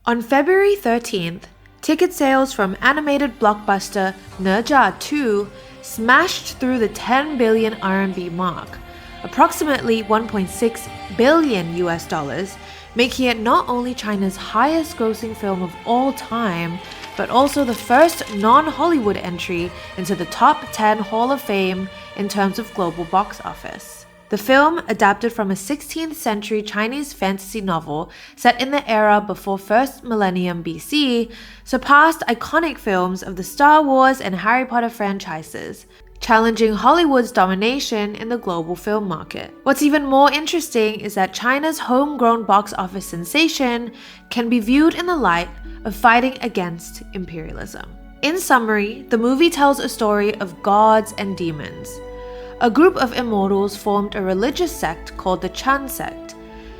On February 13th, ticket sales from animated blockbuster Ne Zha 2 smashed through the 10 billion RMB mark, approximately $1.6 billion US, making it not only China's highest grossing film of all time, but also the first non-Hollywood entry into the top 10 Hall of Fame in terms of global box office. The film, adapted from a 16th century Chinese fantasy novel set in the era before 1st millennium BC, surpassed iconic films of the Star Wars and Harry Potter franchises, challenging Hollywood's domination in the global film market. What's even more interesting is that China's homegrown box office sensation can be viewed in the light of fighting against imperialism. In summary, the movie tells a story of gods and demons. A group of immortals formed a religious sect called the Chan sect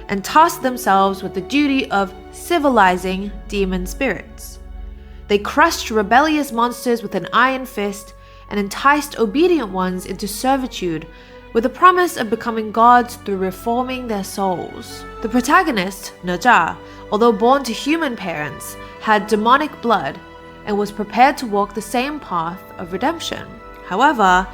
and tasked themselves with the duty of civilizing demon spirits. They crushed rebellious monsters with an iron fist and enticed obedient ones into servitude with the promise of becoming gods through reforming their souls. The protagonist, Ne Zha, although born to human parents, had demonic blood and was prepared to walk the same path of redemption. However,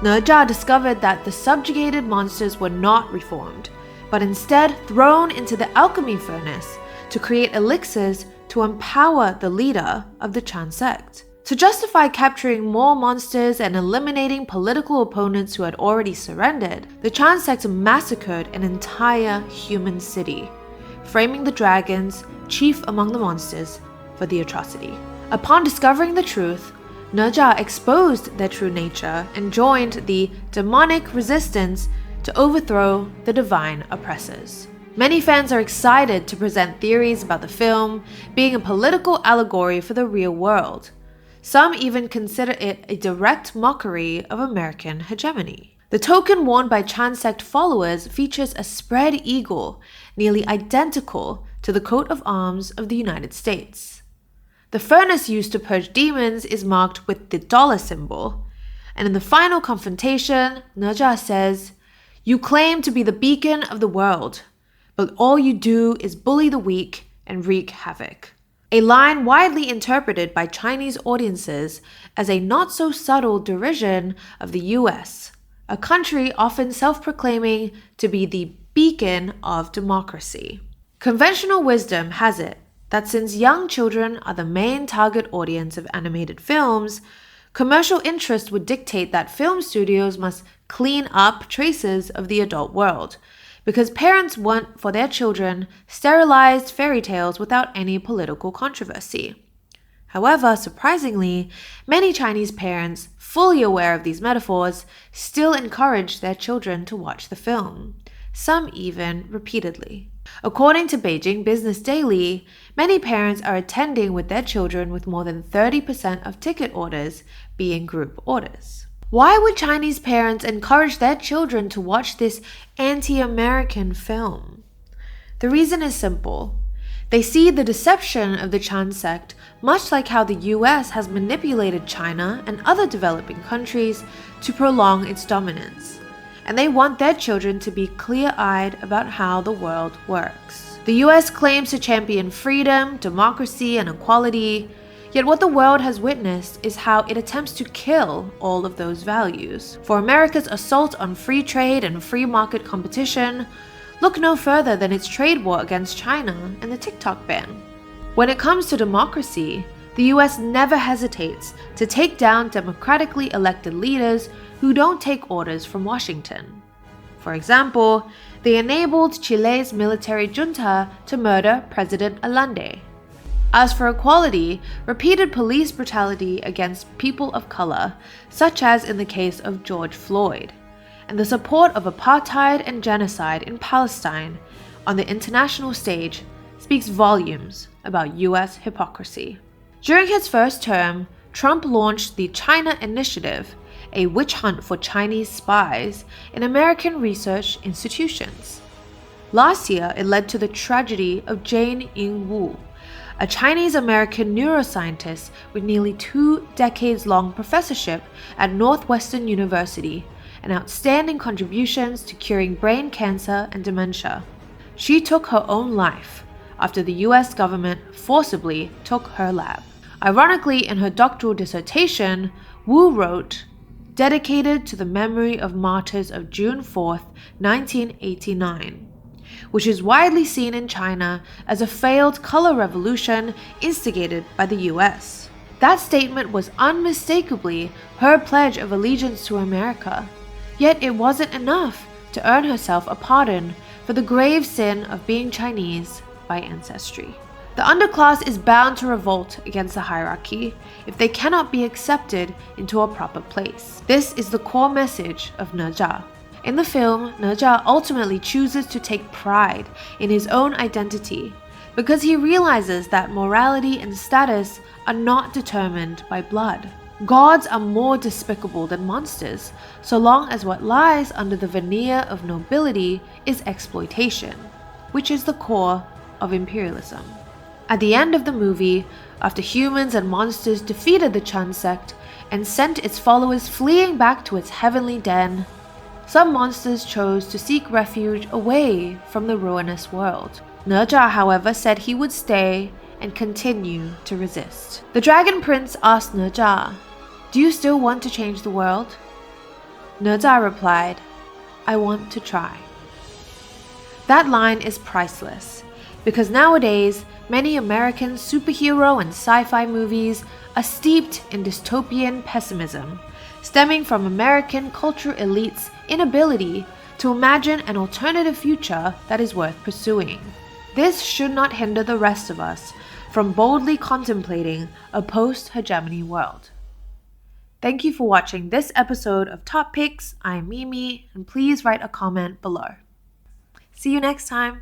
Ne Zha discovered that the subjugated monsters were not reformed, but instead thrown into the alchemy furnace to create elixirs to empower the leader of the Chan sect. To justify capturing more monsters and eliminating political opponents who had already surrendered, the Chan sect massacred an entire human city, framing the dragons, chief among the monsters, for the atrocity. Upon discovering the truth, Ne Zha exposed their true nature and joined the demonic resistance to overthrow the divine oppressors. Many fans are excited to present theories about the film being a political allegory for the real world. Some even consider it a direct mockery of American hegemony. The token worn by Chan sect followers features a spread eagle, nearly identical to the coat of arms of the United States. The furnace used to purge demons is marked with the dollar symbol, and in the final confrontation, Ne Zha says, "You claim to be the beacon of the world, but all you do is bully the weak and wreak havoc." A line widely interpreted by Chinese audiences as a not-so-subtle derision of the US, a country often self-proclaiming to be the beacon of democracy. Conventional wisdom has it that since young children are the main target audience of animated films, commercial interest would dictate that film studios must clean up traces of the adult world, because parents want for their children sterilized fairy tales without any political controversy. However, surprisingly, many Chinese parents, fully aware of these metaphors, still encourage their children to watch the film, some even repeatedly. According to Beijing Business Daily, many parents are attending with their children, with more than 30% of ticket orders being group orders. Why would Chinese parents encourage their children to watch this anti-American film? The reason is simple. They see the deception of the Chan sect much like how the US has manipulated China and other developing countries to prolong its dominance, and they want their children to be clear-eyed about how the world works. The US claims to champion freedom, democracy, and equality, yet what the world has witnessed is how it attempts to kill all of those values. For America's assault on free trade and free market competition, look no further than its trade war against China and the TikTok ban. When it comes to democracy, the US never hesitates to take down democratically elected leaders who don't take orders from Washington. For example, they enabled Chile's military junta to murder President Allende. As for equality, repeated police brutality against people of color, such as in the case of George Floyd, and the support of apartheid and genocide in Palestine on the international stage speaks volumes about US hypocrisy. During his first term, Trump launched the China Initiative, a witch hunt for Chinese spies in American research institutions. Last year, it led to the tragedy of Jane Ying-Wu, a Chinese-American neuroscientist with nearly 2 decades-long professorship at Northwestern University and outstanding contributions to curing brain cancer and dementia. She took her own life after the US government forcibly took her lab. Ironically, in her doctoral dissertation, Wu wrote, "Dedicated to the memory of martyrs of June 4th, 1989, which is widely seen in China as a failed color revolution instigated by the US." That statement was unmistakably her pledge of allegiance to America. Yet it wasn't enough to earn herself a pardon for the grave sin of being Chinese by ancestry. The underclass is bound to revolt against the hierarchy if they cannot be accepted into a proper place. This is the core message of Ne Zha. In the film, Ne Zha ultimately chooses to take pride in his own identity because he realizes that morality and status are not determined by blood. Gods are more despicable than monsters, so long as what lies under the veneer of nobility is exploitation, which is the core of imperialism. At the end of the movie, after humans and monsters defeated the Chan sect and sent its followers fleeing back to its heavenly den, some monsters chose to seek refuge away from the ruinous world. Ne Zha, however, said he would stay and continue to resist. The Dragon Prince asked Ne Zha, "Do you still want to change the world?" Ne Zha replied, "I want to try." That line is priceless, because nowadays, many American superhero and sci-fi movies are steeped in dystopian pessimism, stemming from American cultural elites' inability to imagine an alternative future that is worth pursuing. This should not hinder the rest of us from boldly contemplating a post-hegemony world. Thank you for watching this episode of Top Picks. I'm Mimi, and please write a comment below. See you next time.